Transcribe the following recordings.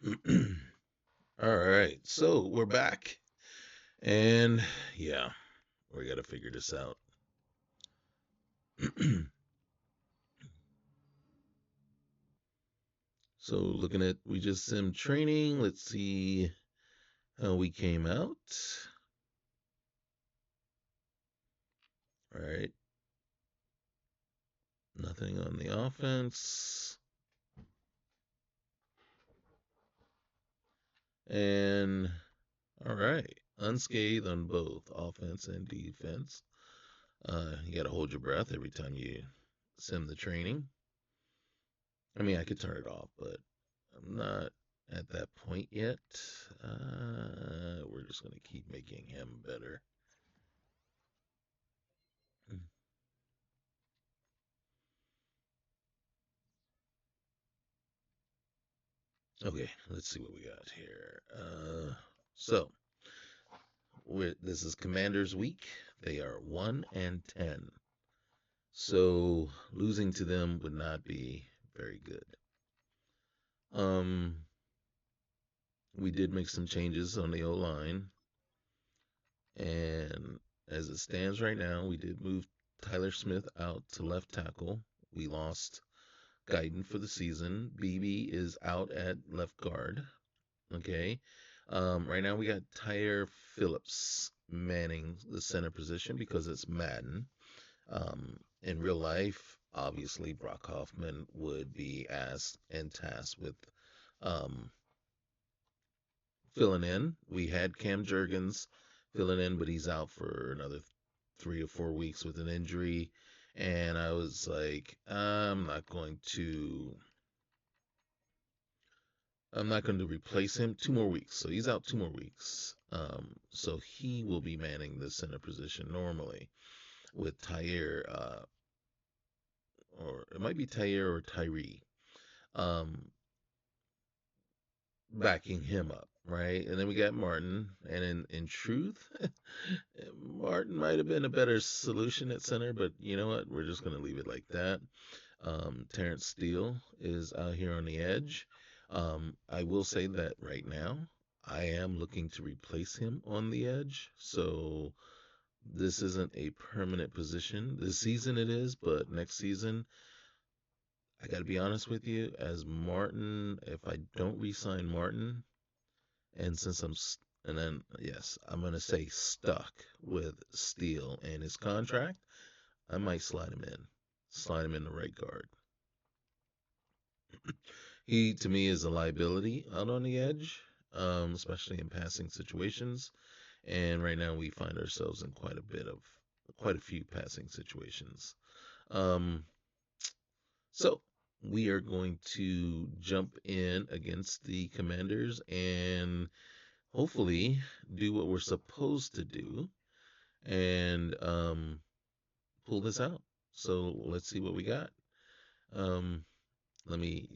All right, so we're back, and yeah, we got to figure this out. So, looking at we just sim training. Let's see how we came out. All right, nothing on the offense, and all right, unscathed on both offense and defense. You got to hold your breath every time you sim the training. I mean, I could turn it off, but I'm not at that point yet. We're just going to keep making him better. Okay, let's see what we got here. So, this is Commanders Week. They are 1-10. So, losing to them would not be very good. Um, we did make some changes on the O line. And as it stands right now, we did move Tyler Smith out to left tackle. We lost Guyton for the season. BB is out at left guard. Okay. Right now we got Tyre Phillips manning the center position because it's Madden. In real life, obviously Brock Hoffman would be asked and tasked with um, filling in. We had Cam Jurgens filling in, but he's out for another 3 or 4 weeks with an injury. And I was like, I'm not going to replace him 2 more weeks. So he's out 2 more weeks. So he will be manning the center position normally with Tyre, or it might be Tyre or Tyree, um, backing him up, right? And then we got Martin. And in truth, Martin might have been a better solution at center, but you know what? We're just going to leave it like that. Terrence Steele is out here on the edge. I will say that right now, I am looking to replace him on the edge. So this isn't a permanent position. This season it is, but next season, I got to be honest with you, as Martin, if I don't re-sign Martin, and since and then yes, I'm gonna say stuck with Steele and his contract, I might slide him in the right guard. He to me is a liability out on the edge, especially in passing situations. And right now we find ourselves in quite a few passing situations. Um, so we are going to jump in against the Commanders and hopefully do what we're supposed to do and pull this out. So let's see what we got. Um, let me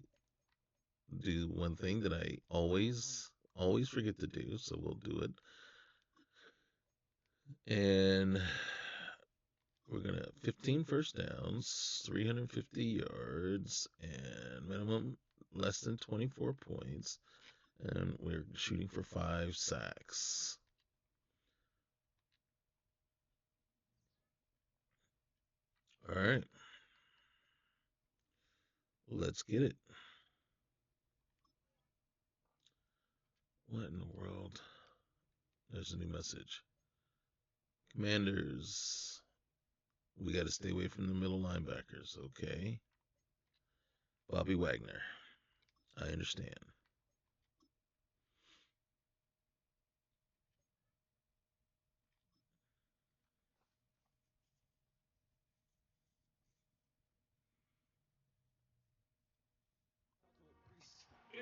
do one thing that I always forget to do, so we'll do it. And we're gonna 15 first downs, 350 yards, and minimum less than 24 points. And we're shooting for 5 sacks. All right, let's get it. What in the world? There's a new message. Commanders, we got to stay away from the middle linebackers, okay? Bobby Wagner, I understand.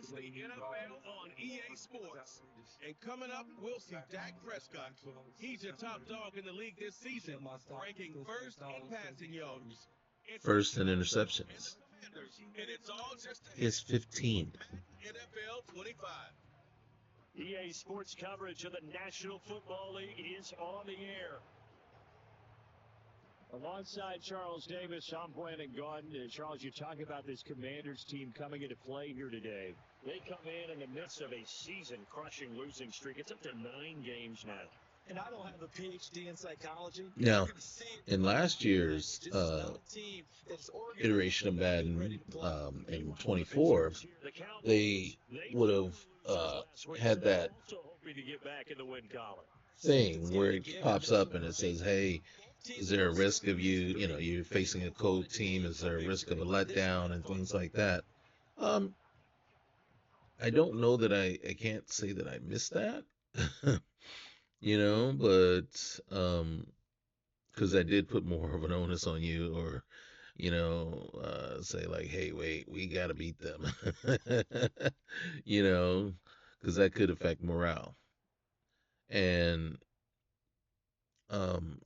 It's the NFL on EA Sports. And coming up, we'll see Dak Prescott. He's your top dog in the league this season, ranking first in passing yards. First in interceptions. And it's all just He 15. NFL 25. EA Sports coverage of the National Football League is on the air. Alongside Charles Davis, I'm Brandon Gaudin. Charles, you talk about this Commanders team coming into play here today. They come in the midst of a season-crushing losing streak. It's up to 9 games now. And I don't have a PhD in psychology, but you Now, can see it in in last body year's language. This is not a team that's iteration of organized and ready Madden to play. in Meanwhile, the 24, visitors here, the they Cowboys, they would two have losers last week, so had they're that also hoping to get back in the win column. thing where it pops up and it says, "Hey, is there a risk of you're facing a cold team? Is there a risk of a letdown and things like that?" Um, I don't know that I can't say that I missed that, but because I did put more of an onus on you, or say like, "Hey, wait, we gotta beat them," you know, because that could affect morale. And um,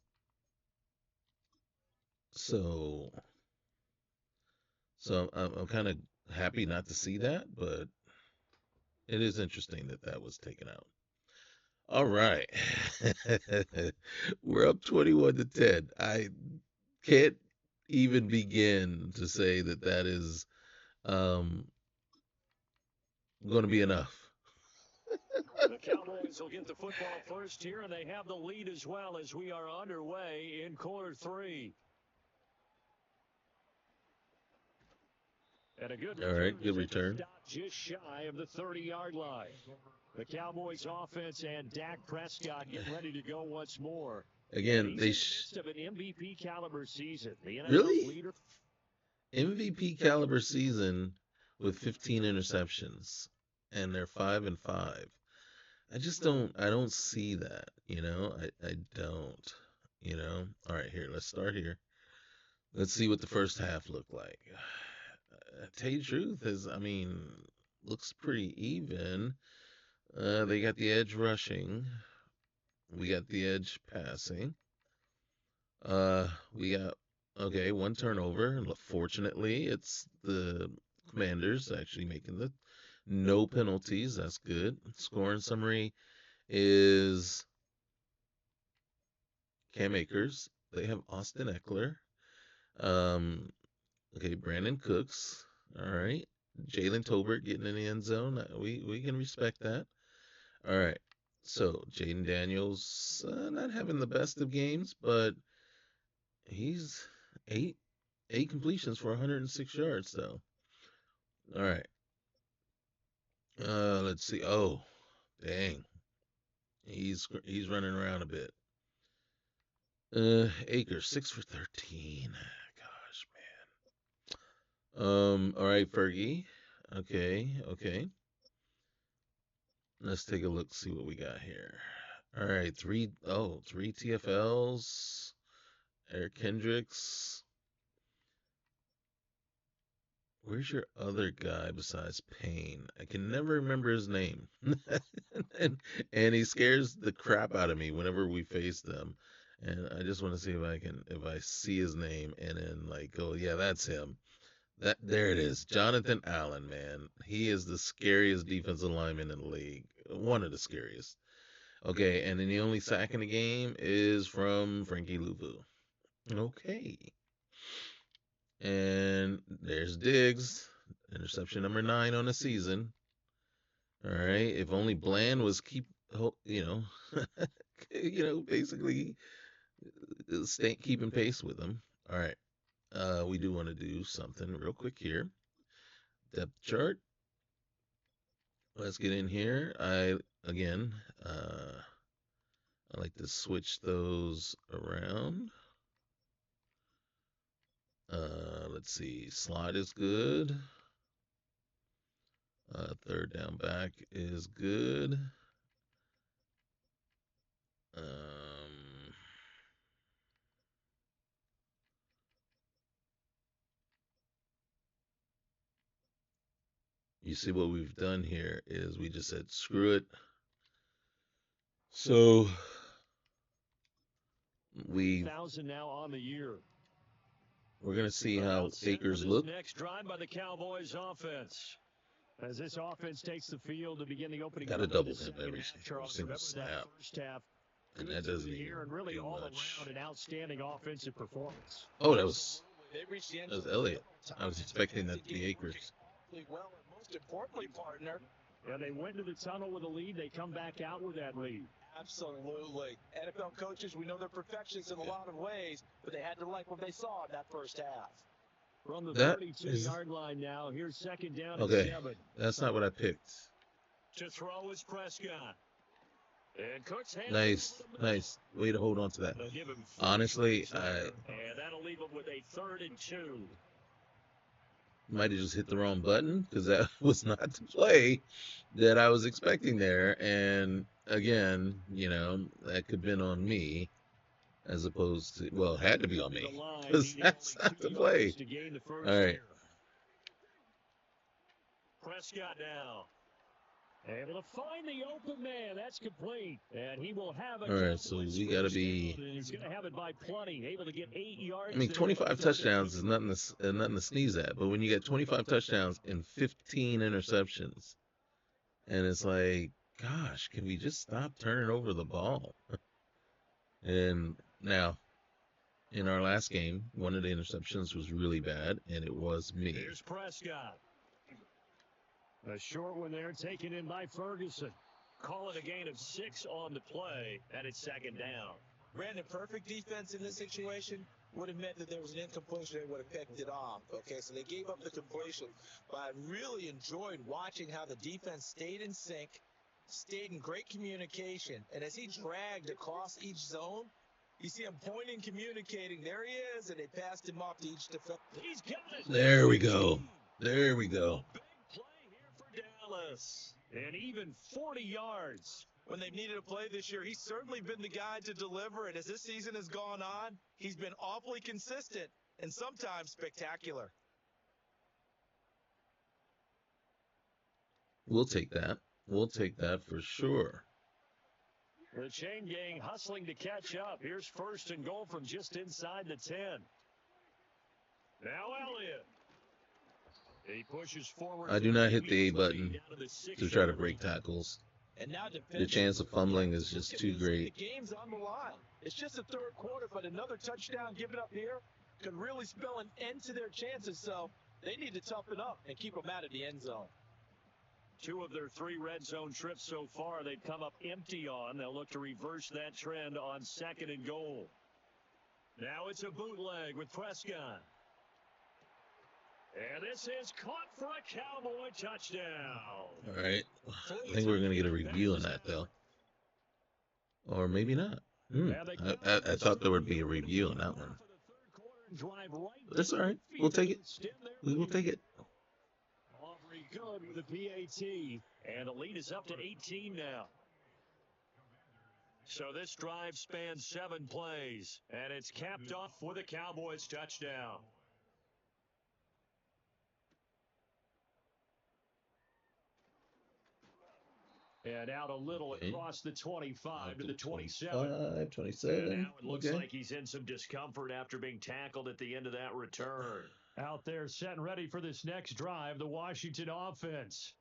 so I'm kind of happy not to see that, but it is interesting that that was taken out. All right. We're up 21 to 10. I can't even begin to say that that is um, going to be enough. The Cowboys will get the football first here, and they have the lead as well as we are underway in quarter 3. And a good All return right, good as they return. stop just shy of the 30-yard line. The Cowboys offense and Dak Prescott getting ready to go once more. And Again, he's in the midst of an MVP caliber season. The NFL's really leader. MVP caliber season with 15 interceptions, and they're 5-5. I don't see that. I don't. All right, here, let's start here. Let's see what the first half looked like. Tell you the truth is, looks pretty even. They got the edge rushing. We got the edge passing. We got okay, one turnover. Fortunately, it's the Commanders actually making the no penalties. That's good. Scoring summary is Cam Akers. They have Austin Eckler. Um, okay, Brandon Cooks. All right. Jalen Tolbert getting in the end zone. We can respect that. All right. So Jaden Daniels not having the best of games, but he's eight completions for 106 yards though. All right. Let's see. Oh, dang. He's running around a bit. Akers 6 for 13. Gosh, man. All right, Fergie. Okay. Let's take a look, see what we got here. All right, three TFLs. Eric Kendricks. Where's your other guy besides Payne? I can never remember his name. and he scares the crap out of me whenever we face them. And I just want to see if I see his name and then like go, yeah, that's him. There it is. Jonathan Allen, man. He is the scariest defensive lineman in the league. One of the scariest. Okay, and then the only sack in the game is from Frankie Louvu. Okay. And there's Diggs, interception number 9 on the season. All right. If only Bland was basically keeping pace with him. All right. We do want to do something real quick here. Depth chart. Let's get in here. Again, I like to switch those around. Let's see. Slot is good. Third down back is good. Um, you see what we've done here is we just said screw it. So now on the year. We're gonna see how Akers look. Next drive by the Cowboys offense. As this offense takes the field to begin the opening. Got to double him every single snap, first half. and that doesn't even And really do all much. around an outstanding offensive performance. Oh, that was Elliott. I was expecting that to be Akers. most importantly, partner. And they went to the tunnel with a lead. They come back out with that lead. Absolutely. NFL coaches, we know they're perfectionists in a lot of ways, but they had to like what they saw in that first half. From the That 32-yard line now, here's second down okay. and 7. That's not what I picked. To throw is Prescott. And Cooks Nice way to hold on to that. Honestly, and that'll leave him with a 3rd and 2. Might have just hit the wrong button because that was not the play that I was expecting there. And again, that could have been on me as opposed to, well, it had to be on me because that's not the play. All right. Prescott now. Able to find the open man. That's complete. And he will have it. All right, so we got to be. He's going to have it by plenty. Able to get 8 yards. I mean, 25 touchdowns is nothing to sneeze at. But when you get 25 touchdowns and 15 interceptions, and it's like, gosh, can we just stop turning over the ball? And now, in our last game, one of the interceptions was really bad, and it was me. Here's Prescott. A short one there, taken in by Ferguson. Call it a gain of 6 on the play, and it's second down. Brandon, perfect defense in this situation would have meant that there was an incompletion. They would have picked it off. Okay, so they gave up the completion. But I really enjoyed watching how the defense stayed in sync, stayed in great communication. And as he dragged across each zone, you see him pointing, communicating. There he is, and they passed him off to each defender. He's got it. There we go. There we go. Dallas, and even 40 yards. When they've needed a play this year, he's certainly been the guy to deliver. And as this season has gone on, he's been awfully consistent and sometimes spectacular. We'll take that. We'll take that for sure. The chain gang hustling to catch up. Here's 1st and goal from just inside the 10. Now Elliott. He pushes forward. I do not hit the A button to try to break tackles. And now the chance of fumbling is just too great. The game's on the line. It's just the 3rd quarter, but another touchdown given up here could really spell an end to their chances. So they need to toughen up and keep them out of the end zone. 2 of their 3 red zone trips so far, they've come up empty on. They'll look to reverse that trend on 2nd and goal. Now it's a bootleg with Prescott. And this is caught for a Cowboy touchdown. All right. I think we're going to get a review on that, though. Or maybe not. I thought there would be a review on that one. That's all right. We'll take it. We will take it. Aubrey good with the PAT. And the lead is up to 18 now. So this drive spans 7 plays. And it's capped off with a Cowboys touchdown. And out a little across the 25 to the 27. 27. Now it looks like he's in some discomfort after being tackled at the end of that return. Out there set and ready for this next drive, the Washington offense.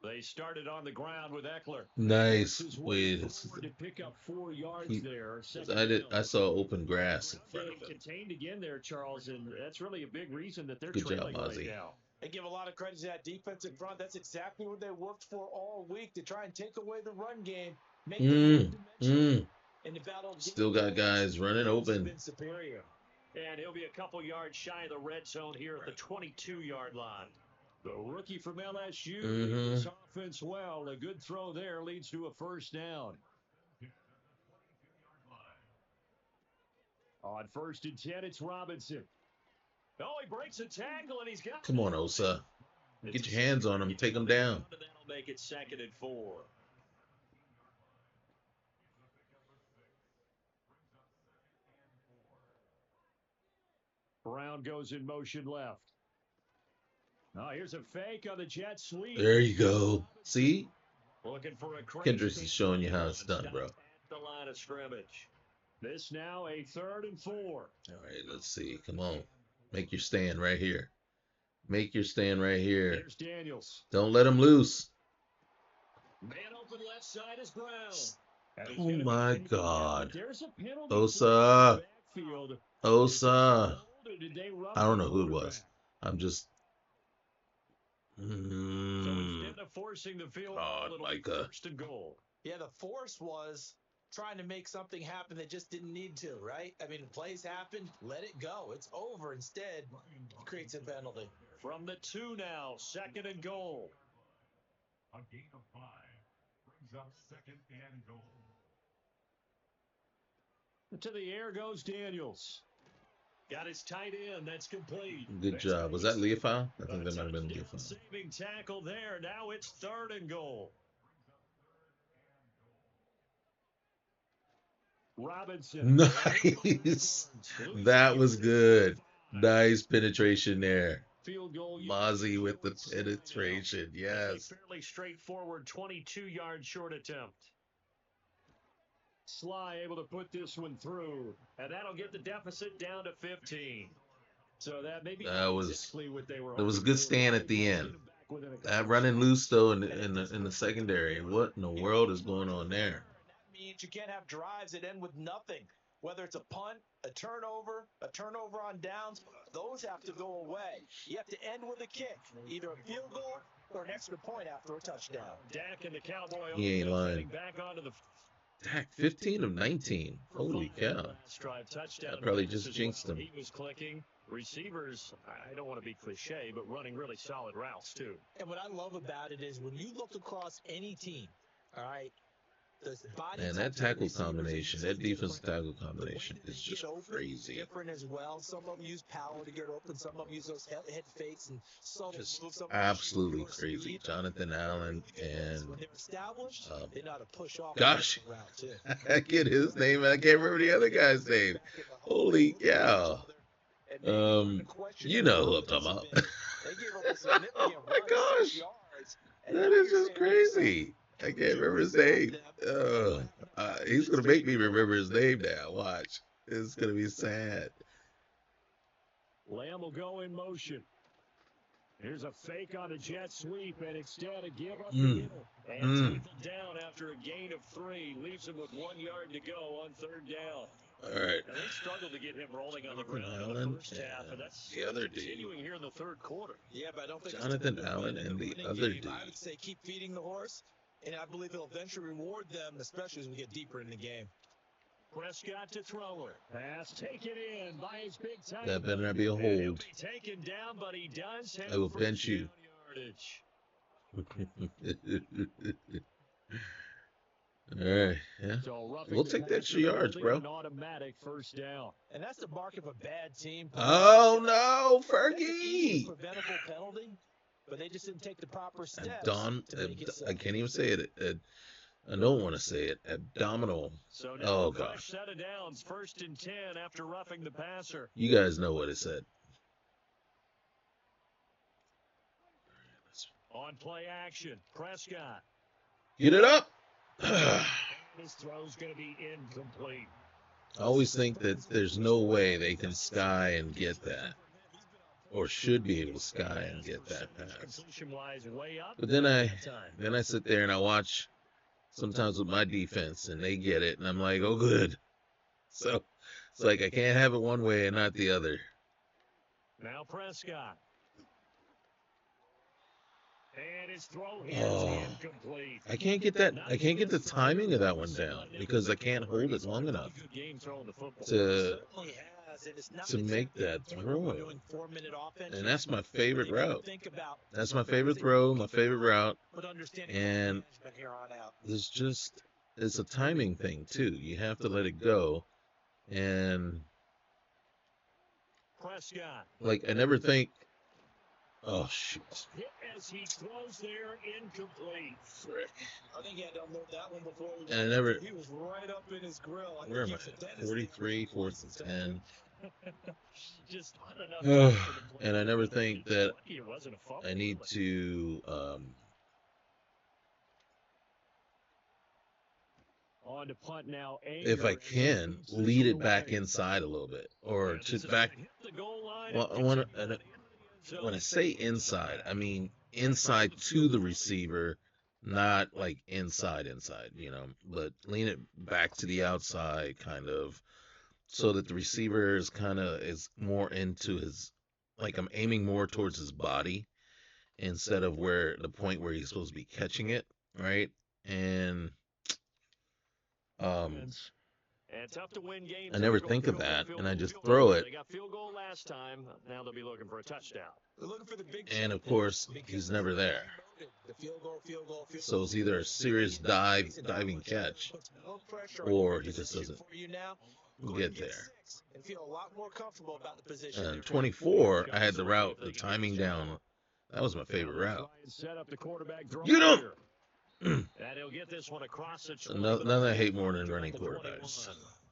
They started on the ground with Eckler. Nice. Wait. To pick up 4 yards there. I saw open grass in front of him. Contained again there, Charles, and that's really a big reason that they're Good trailing job, right Ozzie. now. They give a lot of credit to that defense in front. That's exactly what they worked for all week, to try and take away the run game. Make in the battle. Still got guys running open. Superior. And he'll be a couple yards shy of the red zone here at the 22-yard line. The rookie from LSU leads this offense well. A good throw there leads to a 1st down. On 1st and 10, it's Robinson. Oh, he breaks a tackle, and he's got... Come on, Osa. Get your hands on him. Take him down. That'll make it 2nd and 4. Brown goes in motion left. Oh, here's a fake on the jet sweep. There you go. See? Looking for a Kendricks is showing you how it's done, bro. The line of scrimmage. This now a 3rd and 4. All right, let's see. Come on. Make your stand right here. Make your stand right here. There's Daniels. Don't let him loose. Man open left side is Brown. Oh, my God. There's a penalty. Osa. Osa. I don't know who it was. I'm just So Mm. instead of forcing the field Oh, goal, it'll be Micah. first and goal. Yeah, the force was trying to make something happen that just didn't need to, right? I mean, plays happen, let it go. It's over. Instead, it creates a penalty. From the 2 now, second and goal. A gain of 5 brings up second and goal. To the air goes Daniels. Got his tight end. That's complete. Good job. Was that Leofile? I think that might have been Touchdown Leofile. saving tackle there. Now it's third and goal. Robinson. Nice. That was good. Nice penetration there. Field goal. Mozzie with the penetration. Yes. A fairly straightforward 22-yard short attempt. Sly able to put this one through, and that'll get the deficit down to 15. So that maybe was exactly what they were. It was a good stand at the end. That running loose though in the secondary. What in the world is going on there? That means you can't have drives that end with nothing. Whether it's a punt, a turnover on downs, those have to go away. You have to end with a kick, either a field goal or an extra point after a touchdown. Dak and the Cowboy He ain't lying. back onto the Dak 15 of 19. Holy cow! touchdown. I probably just jinxed him. He was clicking. Receivers, I don't want to be cliche, but running really solid routes too. And what I love about it is when you look across any team, all right, the body And that tackle combination, that defensive tackle combination is just crazy. Different as well. Some of them use power to get open. Some of them use those head fakes and Just absolutely crazy. Jonathan Allen and when they're established, they know how to push off. Gosh, I get his name and I can't remember the other guy's name. Holy cow! You know who I'm talking about. Oh my gosh, that is just crazy. I can't remember his name. He's gonna make me remember his name now. Watch, it's gonna be sad. Lamb will go in motion. Here's a fake on a jet sweep, and instead a give up the middle. And tackled down after a gain of 3. Leaves him with 1 yard to go on third down. All right. And they struggled to get him rolling on the ground in the first half, and that's the other dude. Continuing here in the third quarter. Yeah, but I don't think Jonathan Allen and the other dude. I would say keep feeding the horse, and I believe it'll eventually reward them, especially as we get deeper in the game. Prescott to throw it. Pass taken in by his big tight. That better not be a hold. He'll be taken down, but he does have I will bench you. All right, yeah. So we'll take the extra yards, bro. An automatic first down. And that's the mark of a bad team. Oh no, Fergie! Preventable penalty, but they just didn't take the proper steps. I can't even say it. I don't want to say it. Abdominal. So oh gosh. Set of downs, 1st and 10 after roughing the passer. You guys know what it said. On play action, Prescott. Get it up. This throw's going to be incomplete. I always think that there's no way they can sky and get that, or should be able to sky and get that pass. But then I sit there and I watch sometimes with my defense, and they get it, and I'm like, oh good. So it's like I can't have it one way and not the other. Now Prescott. And his throw here is incomplete. I can't get that. I can't get the timing of that one down because I can't hold it long enough to make that throw. And that's my favorite route. That's my favorite throw, my favorite route. And it's a timing thing too. You have to let it go. And like I never think, oh shoot. As he throws there, incomplete. Frick. I think he had to unload that one before and I never. He was right up in his grill. Where am I? 43, 4th and 10. Just not enough. And I never think that I need to on to punt now. If I can, lead it back inside a little bit, or to back. Well, when I say inside, I mean inside to the receiver, not like inside, you know, but lean it back to the outside kind of, so that the receiver is more into his, like I'm aiming more towards his body instead of where the point where he's supposed to be catching it, right? And um, And tough to win games I never after going think of field goal, that, field and I goal, just field throw goal. it. They got field goal last time. Now they'll be looking for a touchdown. They're looking for the big And of shot course, because he's never there. the field goal. So it's either a serious diving catch, Puts more pressure on or your he just decision doesn't for you now. get there. 6 and feel a lot more comfortable about the position. And 24, I had the route, the timing down. That was my favorite route. Set up the quarterback draw Get him! here. And he'll get this one across the 20. Nothing I hate more than running quarterbacks.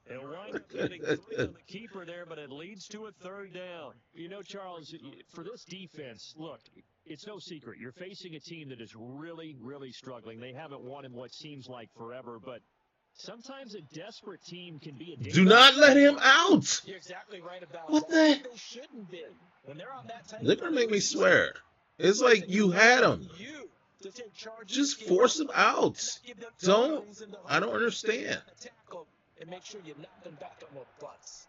He'll wind up getting 3 on the keeper there, but it leads to a third down. You know, Charles, for this defense, look, it's no secret. You're facing a team that is really, really struggling. They haven't won in what seems like forever, but sometimes a desperate team can be a Do not let him out! You're exactly right about What that. the? They shouldn't be. When they're on that type They're gonna make me swear. It's like you had him. You to take charge. Just force him out. Don't. I don't understand. Tackle and make sure you knock them back on their butts.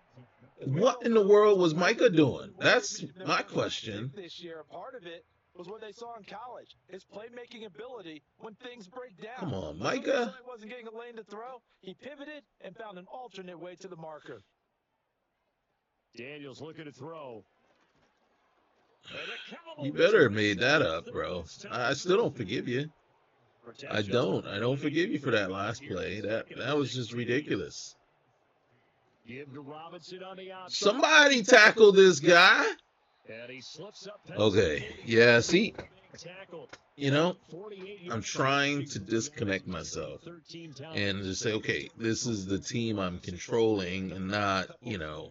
What in the world was Micah doing? That's my question. This year, part of it was what they saw in college. His playmaking ability when things break down. Come on, When Micah. he wasn't getting a lane to throw, he pivoted and found an alternate way to the marker. Daniels looking to throw. You better have made that up, bro. I still don't forgive you. I don't forgive you for that last play. That was just ridiculous. Give to Robinson on the outside. Somebody tackle this guy. And he slips up. Okay. Yeah, see, Tackle. you know, I'm trying to disconnect myself and just say, okay, this is the team I'm controlling and not,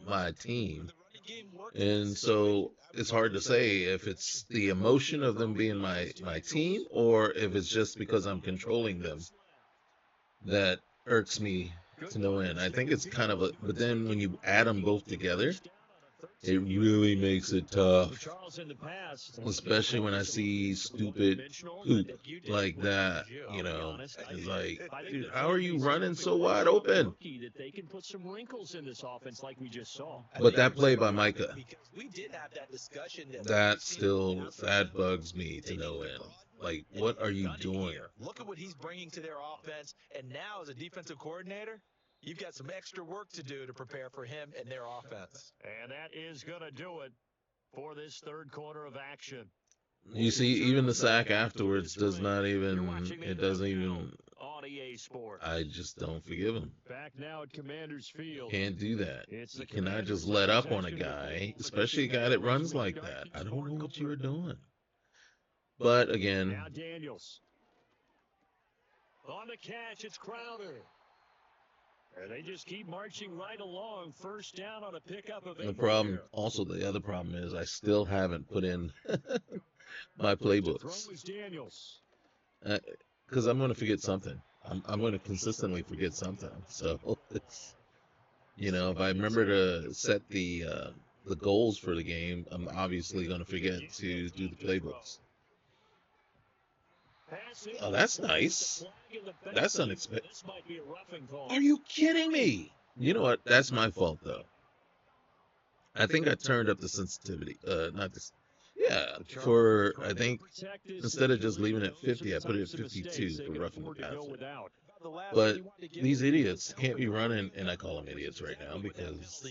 my team. And so it's hard to say if it's the emotion of them being my team or if it's just because I'm controlling them that irks me to no end. I think it's kind of but then when you add them both together, it really makes it tough. Especially when I see stupid poop like that, It's like, dude, how are you running so wide open? That they can put some wrinkles in this offense like we just saw. But that play by Micah, We did have that discussion that bugs me to no end. Like, what are you doing? Look at what he's bringing to their offense, and now as a defensive coordinator, you've got some extra work to do to prepare for him and their offense. And that is going to do it for this third quarter of action. You see, even the sack afterwards doesn't even, on EA Sports. I just don't forgive him. Back now at Commander's Field. Can't do that. You cannot just let up on a guy, especially a guy that runs like that. I don't know what you were doing. But again, Now Daniels. On the catch, it's Crowder. And they just keep marching right along. First down on a pickup of 8. the other problem is I still haven't put in my playbooks. Because I'm going to forget something. I'm going to consistently forget something. So, it's, if I remember to set the goals for the game, I'm obviously going to forget to do the playbooks. Oh, that's nice. That's unexpected. Are you kidding me? You know what? That's my fault, though. I think I turned up the sensitivity. I think instead of just leaving it at 50, I put it at 52 for roughing the passer. But these idiots can't be running, and I call them idiots right now because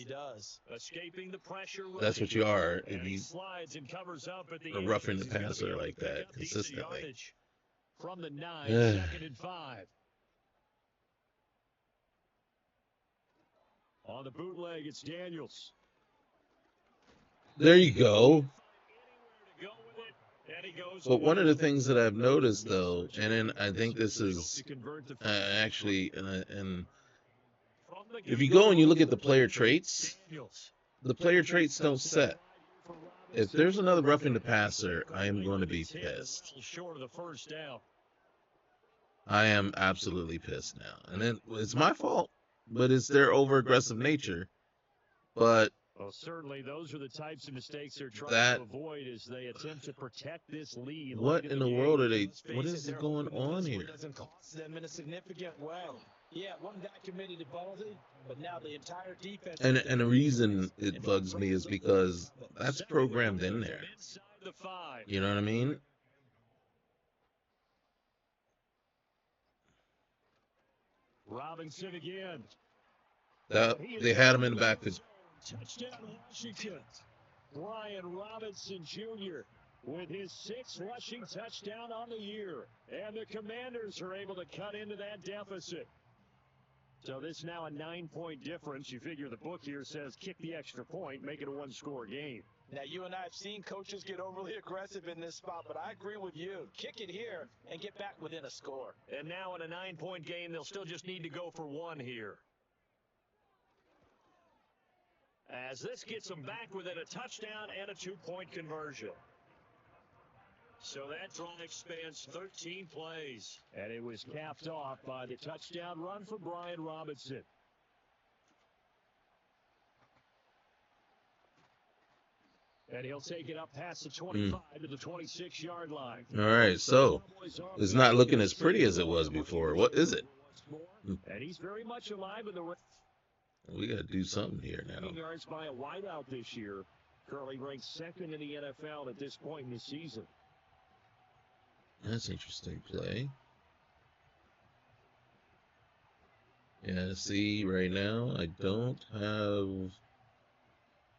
that's what you are if you are roughing the passer like that consistently. From the 9, 2nd and 5. On the bootleg, it's Daniels. There you go. But one of the things that I've noticed, though, and then I think this is actually, and if you go and you look at the player traits don't set. If there's another roughing the passer, I am going to be pissed. I am absolutely pissed now. And then it's my fault, but it's their over-aggressive nature. But certainly those are the types of mistakes they're trying to avoid as they attempt to protect this lead. What in the world are they? What is going on here? It doesn't cost them in a significant way. Yeah, one guy committed a penalty, but now the entire defense. And the reason it bugs me is because that's programmed in there. You know what I mean? Robinson again. They had him in the backfield. Touchdown Washington. Brian Robinson Jr. with his 6th rushing touchdown on the year. And the Commanders are able to cut into that deficit. So this now a 9-point difference. You figure the book here says kick the extra point, make it a 1-score game. Now, you and I have seen coaches get overly aggressive in this spot, but I agree with you. Kick it here and get back within a score. And now in a 9-point game, they'll still just need to go for 1 here. As this gets them back within a touchdown and a 2-point conversion. So that drive spans 13 plays. And it was capped off by the touchdown run for Brian Robinson. And he'll take it up past the 25 to the 26-yard line. All right, so it's not looking as pretty as it was before. What is it? And he's very much alive in the race. We got to do something here now. Yards by a wideout this year. Currently ranked 2nd in the NFL at this point in the season. That's interesting play. Yeah, see, right now, I don't have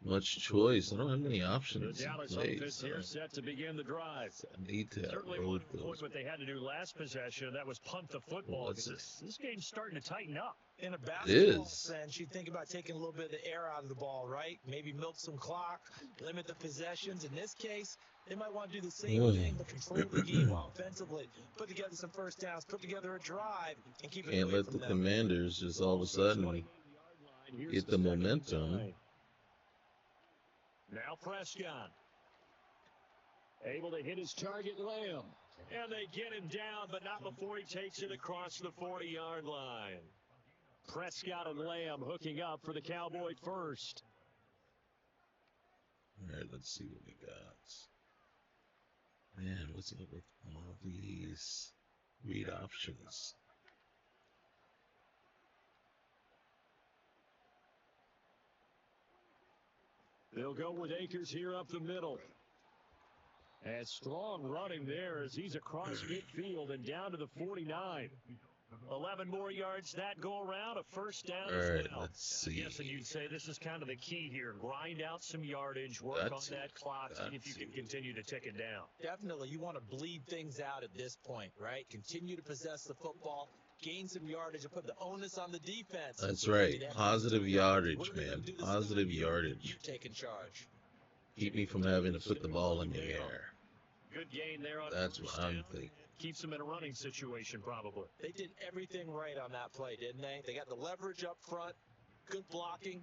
much choice. I don't have many options. The Dallas offense here set to begin the drive. I need to certainly load avoid those. what they had to do last possession. That was punt the football. This game's starting to tighten up. In a basketball is. sense, you think about taking a little bit of the air out of the ball, right? Maybe milk some clock, limit the possessions. In this case, they might want to do the same thing, but control the game offensively. Put together some first downs, put together a drive, and keep it Can't away let from the them. Commanders just all of a sudden get the momentum. Now Prescott. Able to hit his target, Lamb. And they get him down, but not before he takes it across the 40-yard line. Prescott and Lamb hooking up for the Cowboy first. All right, let's see what we got. Man, what's up with all these read options? They'll go with Akers here up the middle. And strong running there as he's across midfield and down to the 49. 11 more yards that go around, a first down All as right, well. let's see. Yes, and you'd say this is kind of the key here. Grind out some yardage, work on that clock, see if you can continue to tick it down. Definitely, you want to bleed things out at this point, right? Continue to possess the football, gain some yardage, and put the onus on the defense. That's right. Positive yardage, man. Positive yardage. You taking charge. Keep me from having to put the ball in the air. Good gain there on That's what I'm thinking. Keeps them in a running situation, probably. They did everything right on that play, didn't they? They got the leverage up front, good blocking,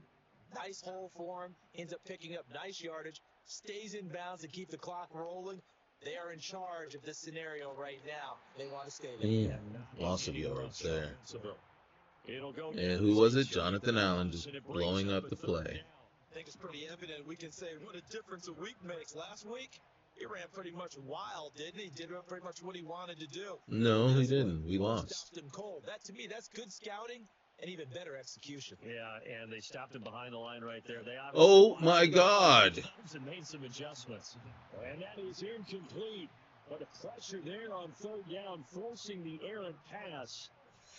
nice hole for him, ends up picking up nice yardage, stays in bounds and keep the clock rolling. They are in charge of this scenario right now. They want to stay there. Loss of yards there. It'll go. And who was it? Jonathan Allen just blowing up the play. I think it's pretty evident. We can say what a difference a week makes. Last week, he ran pretty much wild, didn't he? Did pretty much what he wanted to do. No, he didn't. We lost. Stopped him cold. That, to me, that's good scouting and even better execution. Yeah, and they stopped him behind the line right there. They Oh, my God. And made some adjustments. And that is incomplete. But a pressure there on 3rd down, forcing the errant pass.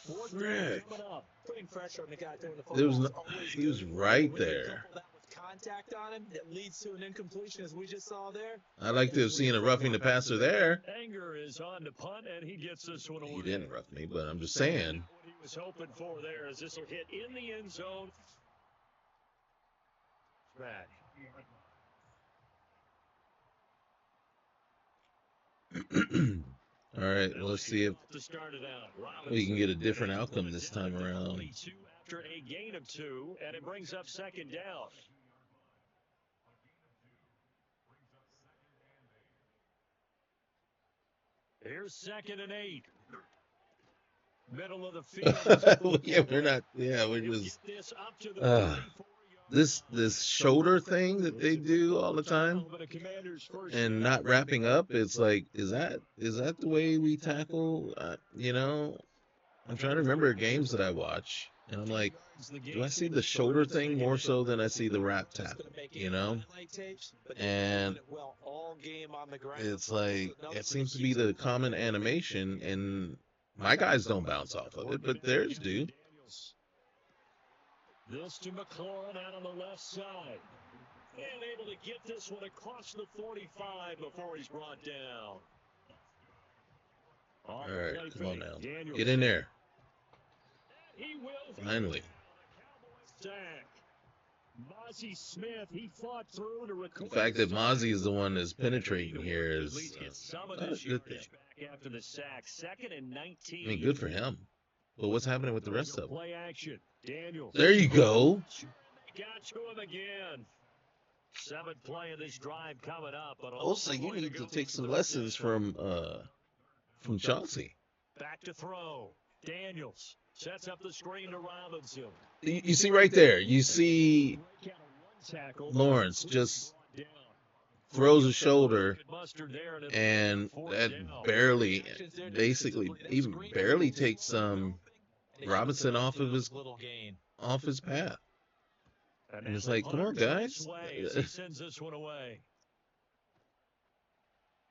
4th down coming up. Putting pressure on the guy throwing the football. He was right there. Contact on him that leads to an incompletion, as we just saw there. I'd like to have seen a roughing the passer there. Anger is on the punt, and he gets this one away. He didn't rough me, but I'm just saying. What he was hoping for there is this will hit in the end zone. Back. All right, let's see if we can get a different outcome this time around. After a gain of 2, and it brings up 2nd down. Here's 2nd and 8. Middle of the field. Yeah, we're not. Yeah, we're just. This shoulder thing that they do all the time, and not wrapping up. It's like, is that the way we tackle? You know, I'm trying to remember games that I watch, and I'm like, do I see the shoulder thing more so than I see the wrap tackle? You know, and it's like it seems to be the common animation, and my guys don't bounce off of it, but theirs do. Brooks. This to McLaurin out on the left side. And able to get this one across the 45 before he's brought down. All right, come on now. Get in there. Finally. Mozzie Smith, he fought through to record. The fact that Mozzie is the one that's penetrating here is some of not a this good thing. back after the sack. 2nd and 19. I mean, good for him. But what's happening with the rest of them? Play action. Daniels. There you go. Got to him again. 7th play of this drive coming up. But Also, you need to take some lessons from Chauncey. Back to throw. Daniels sets up the screen to Robinson. You see right there. You see Lawrence just throws a shoulder, and that barely, basically, even barely takes Robinson off his path. And it's like, come on, guys. He sends this one away.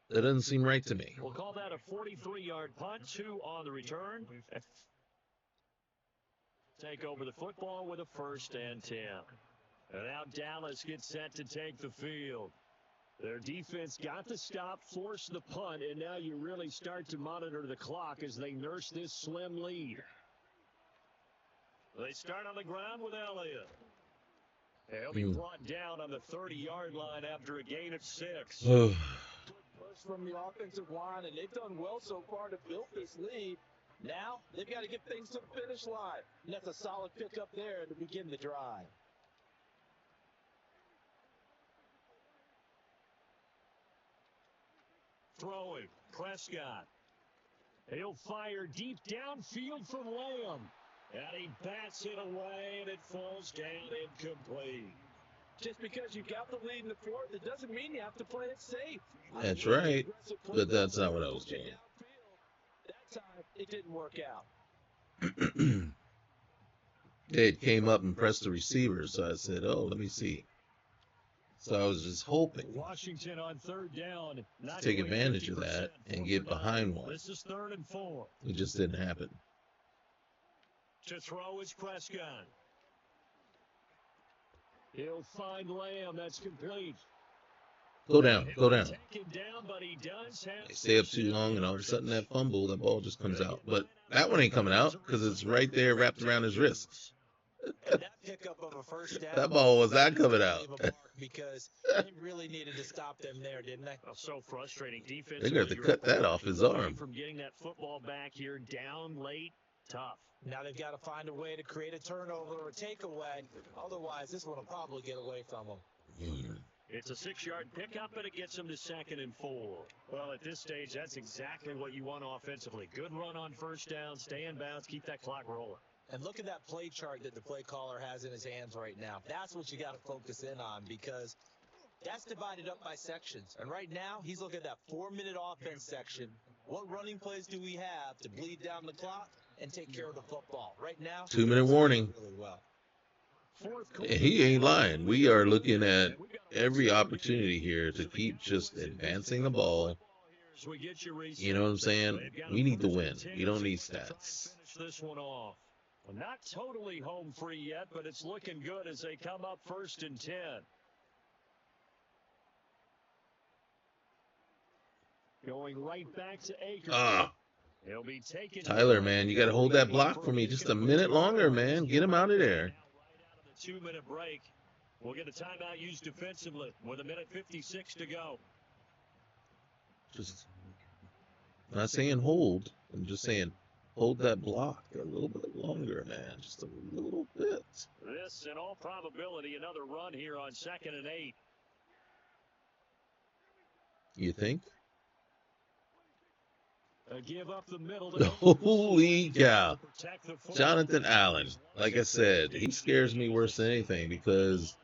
That doesn't seem right to me. We'll call that a 43-yard punt. 2 on the return. Take over the football with a 1st and 10. And now Dallas gets set to take the field. Their defense got the stop, forced the punt, and now you really start to monitor the clock as they nurse this slim lead. They start on the ground with Elliott. He'll be brought down on the 30-yard line after a gain of 6. Push from the offensive line, and they've done well so far to build this lead. Now, they've got to get things to the finish line. And that's a solid pickup there to begin the drive. Throwing, Prescott. He'll fire deep downfield from Lamb. And he bats it away, and it falls down incomplete. Just because you got the lead in the 4th, it doesn't mean you have to play it safe. That's right, but that's not what I was doing. That time, it didn't work out. It came up and pressed the receiver, so I said, oh, let me see. So I was just hoping Washington on 3rd down, to take advantage of that and get behind one. This is 3rd and 4. It just didn't happen. To throw is Prescott. He'll find Lamb. That's complete. Go down, go down. Down, but he does have They stay up too long, and all of a sudden that fumble, that ball just comes out. But that one ain't coming out because it's right there wrapped around his wrist. And that pickup of a 1st down, That ball was not coming out. Because they really needed to stop them there, didn't they? So frustrating defense. They're going to have to cut that off his arm. From getting that football back here down late, tough. Now they've got to find a way to create a turnover or a takeaway. Otherwise, this one will probably get away from them. It's a 6-yard pickup, and it gets them to 2nd and 4. Well, at this stage, that's exactly what you want offensively. Good run on 1st down, stay in bounds, keep that clock rolling. And look at that play chart that the play caller has in his hands right now. That's what you got to focus in on because that's divided up by sections. And right now, he's looking at that 4-minute offense section. What running plays do we have to bleed down the clock and take care of the football? Right now, 2-minute warning. Really well. He ain't lying. We are looking at every opportunity here to keep just advancing the ball. You know what I'm saying? We need to win. We don't need stats. Finish this one off. Well, not totally home free yet, but it's looking good as they come up 1st and 10. Going right back to Akers. He'll be taken. Tyler, man, you got to hold that block for me just a minute longer, man. Get him out of there. 2-minute break. We'll get a timeout used defensively with 1:56 to go. Just not saying hold. I'm just saying hold that block a little bit longer, man. Just a little bit. This, in all probability, another run here on 2nd and 8. You think? Give up the middle. Holy cow. Jonathan Allen, like I said, he scares me worse than anything because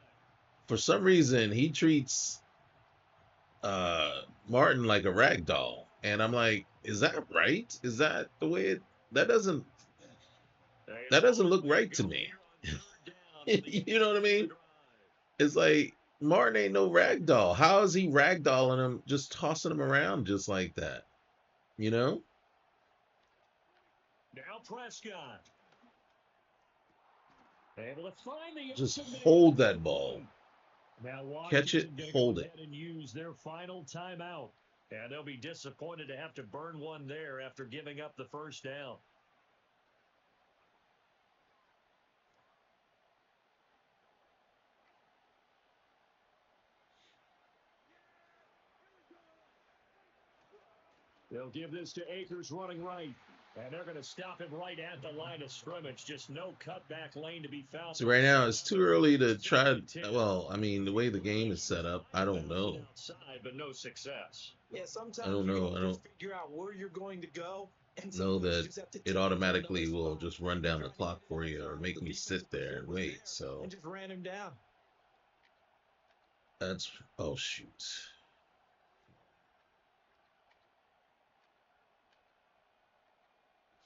for some reason he treats Martin like a rag doll. And I'm like, is that right? Is that the way it... That doesn't look right to me. You know what I mean? It's like, Martin ain't no rag doll. How is he ragdolling him, just tossing him around just like that? You know? Now Prescott. Able to find the Just open hold man. that ball. Now Catch it, Washington going to go hold it. ahead and use their final timeout. And they'll be disappointed to have to burn one there after giving up the first down. They'll give this to Akers running right. And they're going to stop him right at the line of scrimmage. Just no cutback lane to be found. So right now it's too early to try. Well, I mean, the way the game is set up, I don't know. Outside, but no success. Yeah, sometimes I don't you're know. going I to don't figure out where you're going to go. And know sometimes you that just have to it take it to automatically another will spot. just run down the clock for you or make me sit there and wait. So And just ran him down. that's, oh shoot.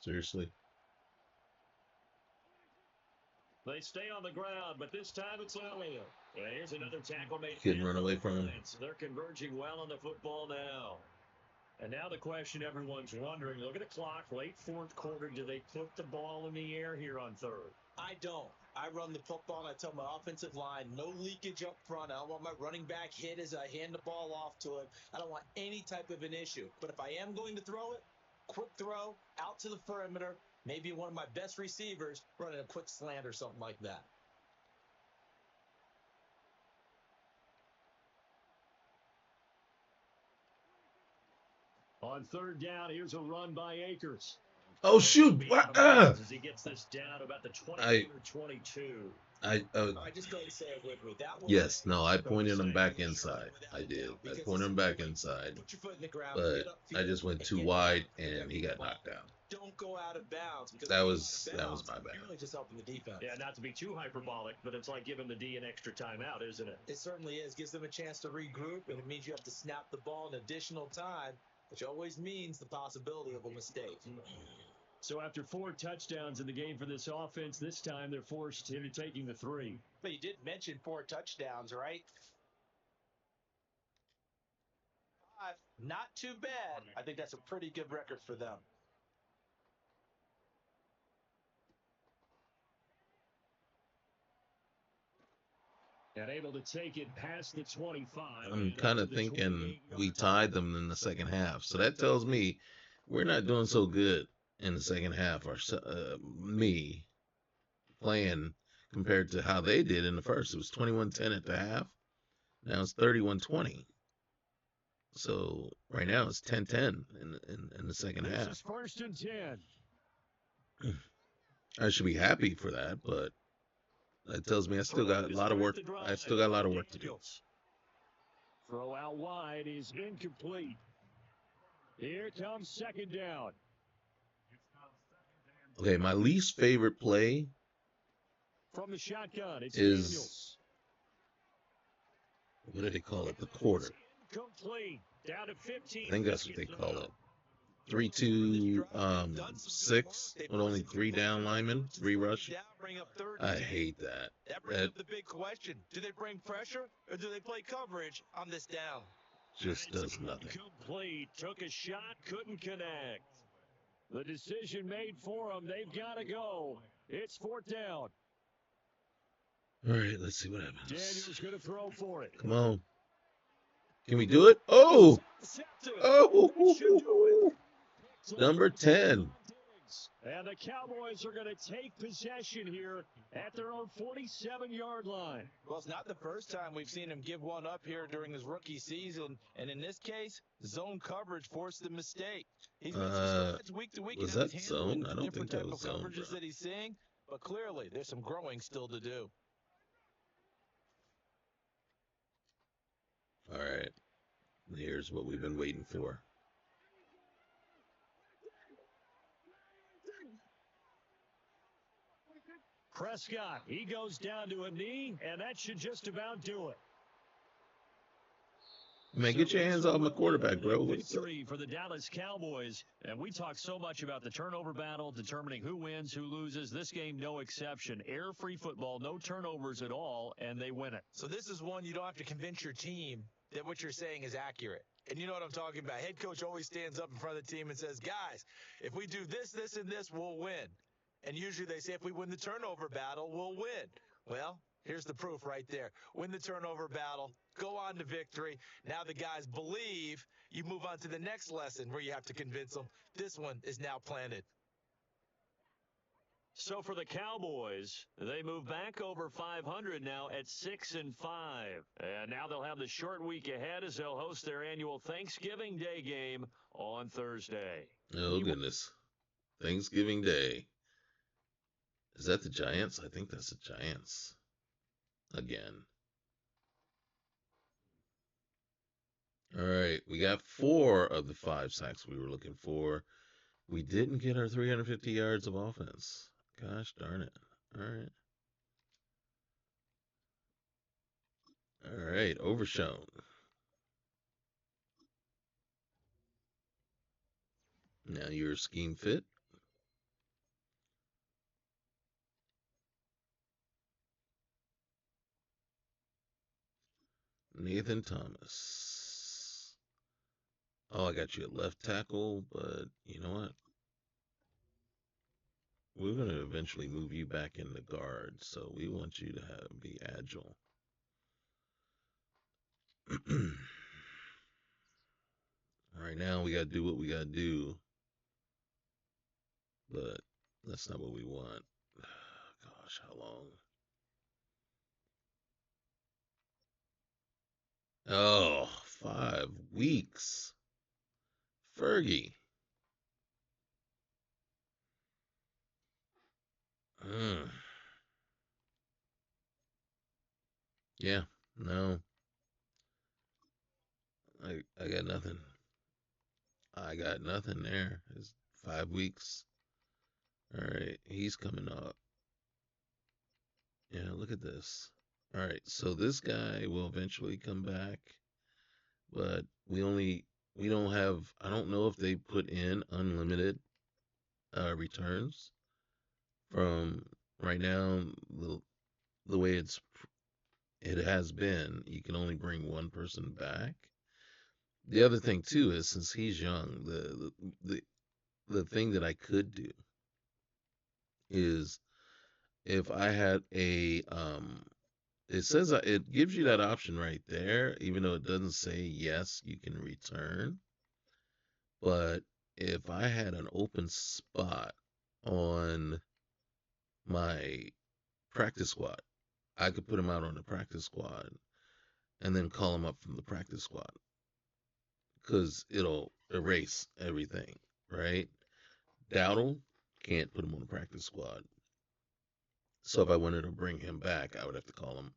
Seriously. They stay on the ground, but this time it's Elliott. And here's another tackle made. Couldn't run away from him. So they're converging well on the football now. And now the question everyone's wondering, look at the clock, late fourth quarter, do they put the ball in the air here on third? I don't. I run the football, and I tell my offensive line, no leakage up front. I don't want my running back hit as I hand the ball off to him. I don't want any type of an issue. But if I am going to throw it, quick throw, out to the perimeter, maybe one of my best receivers running a quick slant or something like that. On third down, here's a run by Akers. Oh shoot! What? As he gets this down about the 20 or 22. I just go ahead and say it with me. That one, Yes, no, I pointed him back inside. I did. I pointed him back inside. Put your foot in the ground, But get I just went too wide and he got knocked down. Don't go out of bounds. Because That was my bad. You're really just helping the defense. Yeah, not to be too hyperbolic, but it's like giving the D an extra timeout, isn't it? It certainly is. Gives them a chance to regroup, and it means you have to snap the ball an additional time, which always means the possibility of a mistake. So after 4 touchdowns in the game for this offense, this time they're forced into taking the 3. But you did mention 4 touchdowns, right? 5, not too bad. I think that's a pretty good record for them. And able to take it past the 25. I'm kind of thinking we tied them in the second half. So that tells me we're not doing so good in the second half, or me playing compared to how they did in the first. It was 21-10 at the half. Now it's 31-20. So right now it's 10-10 in the second half. This is first and 10. I should be happy for that, but that tells me I still got a lot of work. I still got a lot of work to do. Throw out wide is incomplete. Here comes second down. Okay, my least favorite play From the shotgun, it's is Daniels. What do they call it? The quarter. Complete. Down to 15. I think that's what they call it. 3-2-6 with only 3 down linemen, 3 rush. I hate that. That brings up the big question. Do they bring pressure or do they play coverage on this down? Just does nothing. Complete. Took a shot, couldn't connect. The decision made for them. They've got to go. It's fourth down. All right, let's see what happens. Daniels going to throw for it. Come on. Can we do it? Oh! Oh! Number 10. And the Cowboys are going to take possession here at their own 47-yard line. Well, it's not the first time we've seen him give one up here during his rookie season. And in this case, zone coverage forced the mistake. He's made some strides week to week. Was that zone? I don't think that was zone, coverages bro. that he's seeing, but clearly there's some growing still to do. All right. Here's what we've been waiting for. Prescott, he goes down to a knee, and that should just about do it. Man, get your hands off my quarterback, bro. Victory for the Dallas Cowboys. And we talk so much about the turnover battle, determining who wins, who loses. This game, no exception. Air-free football, no turnovers at all, and they win it. So this is one you don't have to convince your team that what you're saying is accurate. And you know what I'm talking about. Head coach always stands up in front of the team and says, guys, if we do this, this, and this, we'll win. And usually they say if we win the turnover battle, we'll win. Well, here's the proof right there. Win the turnover battle, go on to victory. Now the guys believe. You move on to the next lesson where you have to convince them. This one is now planted. So for the Cowboys, they move back over 500 now at 6-5. And now they'll have the short week ahead as they'll host their annual Thanksgiving Day game on Thursday. Oh, goodness. Thanksgiving Day. Is that the Giants? I think that's the Giants. Again. All right. We got 4 of the 5 sacks we were looking for. We didn't get our 350 yards of offense. Gosh darn it. All right. All right. Overshown. Now your scheme fit. Nathan Thomas. Oh, I got you at left tackle, but you know what? We're going to eventually move you back in the guard, so we want you to be agile. Right now, we got to do what we got to do, but that's not what we want. Gosh, how long? Oh, 5 weeks. Fergie. Mm. Yeah, no, I got nothing. I got nothing there. It's 5 weeks. All right, he's coming up. Yeah, look at this. All right, so this guy will eventually come back, but we don't have. I don't know if they put in unlimited returns from right now. The way it has been, you can only bring one person back. The other thing too is since he's young, the thing that I could do is if I had it says it gives you that option right there, even though it doesn't say yes, you can return. But if I had an open spot on my practice squad, I could put him out on the practice squad and then call him up from the practice squad because it'll erase everything, right? Dowdle can't put him on the practice squad. So if I wanted to bring him back, I would have to call him.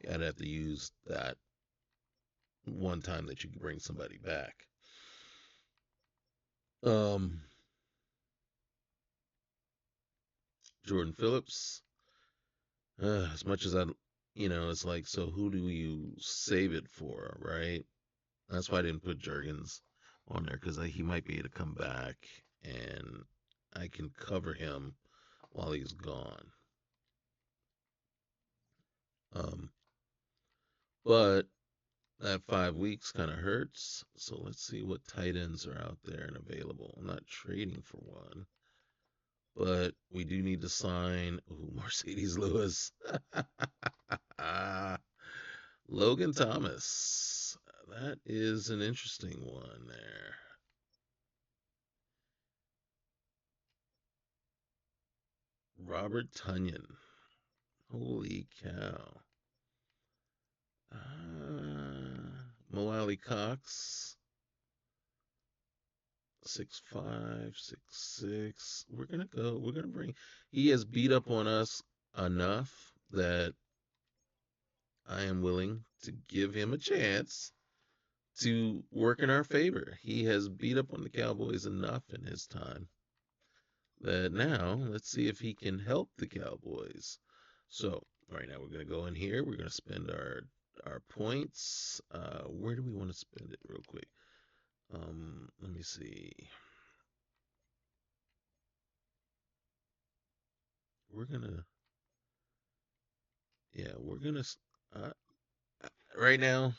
I'd have to use that one time that you can bring somebody back. Um, Jordan Phillips. As much as it's like, so who do you save it for, right? That's why I didn't put Jurgens on there because he might be able to come back and I can cover him while he's gone. Um, but that 5 weeks kind of hurts. So let's see what tight ends are out there and available. I'm not trading for one, but we do need to sign Mercedes Lewis. Logan Thomas. That is an interesting one there. Robert Tunyon. Holy cow. Mo Alley Cox. 6'5", 6'6". We're gonna go. We're gonna bring. He has beat up on us enough that I am willing to give him a chance to work in our favor. He has beat up on the Cowboys enough in his time that now let's see if he can help the Cowboys. So right now we're gonna go in here. We're gonna spend our points. Where do we want to spend it real quick? Let me see. We're gonna, yeah, we're gonna. Uh, right now,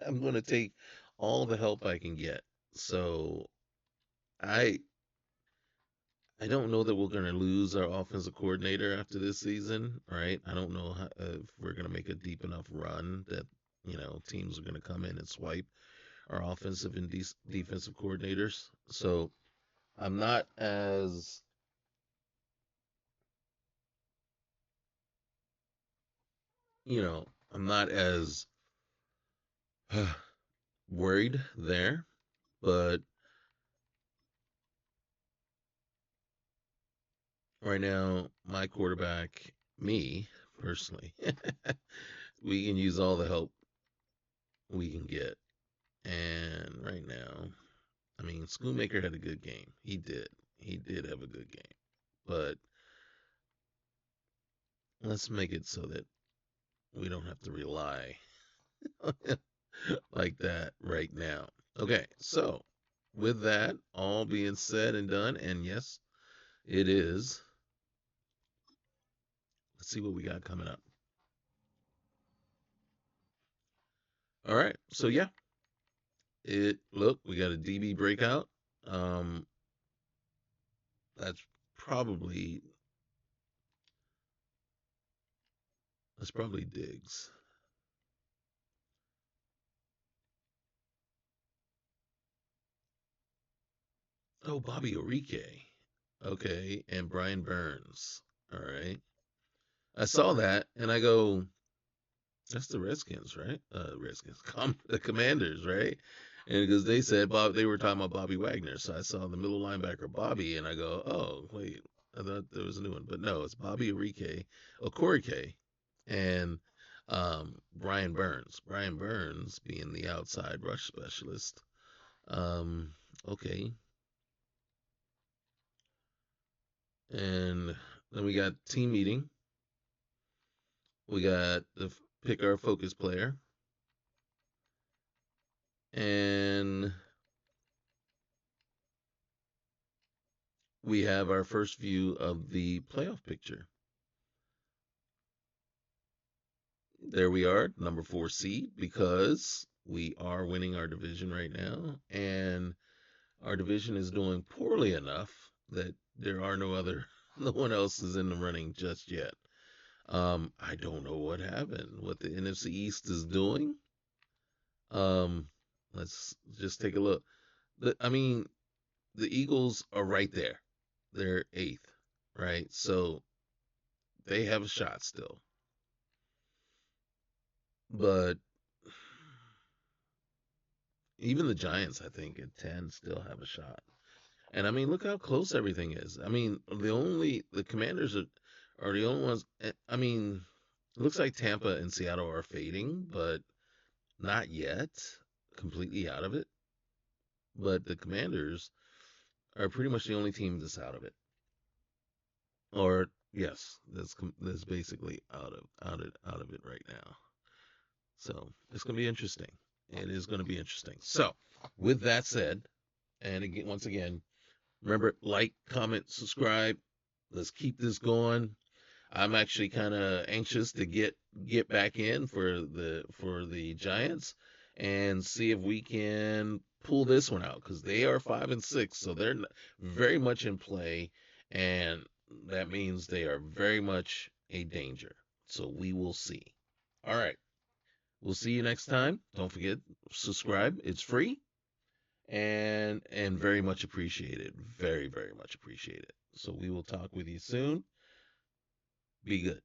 I'm gonna take all the help I can get. So I I don't know that we're going to lose our offensive coordinator after this season, right? I don't know if we're going to make a deep enough run that teams are going to come in and swipe our offensive and defensive coordinators. So I'm not as I'm not as worried there, but right now my quarterback, me personally, we can use all the help we can get. And right now, I mean, Schoonmaker had a good game. He did. He did have a good game. But let's make it so that we don't have to rely like that right now. Okay, so with that all being said and done, and yes, it is. Let's see what we got coming up. All right, so yeah, we got a DB breakout. Um, that's probably that's probably Diggs. Oh, Bobby Orike. Okay, and Brian Burns. All right. I saw that and I go, that's the Redskins, right? Redskins, the Commanders, right? And because they said they were talking about Bobby Wagner, so I saw the middle linebacker Bobby, and I go, oh wait, I thought there was a new one, but no, it's Bobby Okorike, and Brian Burns. Brian Burns being the outside rush specialist. Um, okay, and then we got team meeting. We got the pick our focus player, and we have our first view of the playoff picture. There we are, number 4 seed, because we are winning our division right now, and our division is doing poorly enough that there are no one else is in the running just yet. I don't know what happened, what the NFC East is doing. Um, let's just take a look. I mean, the Eagles are right there. They're eighth, right? So they have a shot still. But even the Giants, I think, at 10 still have a shot. And I mean, look how close everything is. I mean, the Commanders are the only ones. I mean, it looks like Tampa and Seattle are fading, but not yet completely out of it. But the Commanders are pretty much the only team that's out of it. Or yes, that's basically out of it right now. So it's going to be interesting. It is going to be interesting. So with that said, and again, once again, remember, like, comment, subscribe. Let's keep this going. I'm actually kind of anxious to get back in for the Giants and see if we can pull this one out, because they are 5-6, so they're very much in play, and that means they are very much a danger. So we will see. All right, we'll see you next time. Don't forget, subscribe. It's free, and very much appreciated. Very, very much appreciated. So we will talk with you soon. Be good.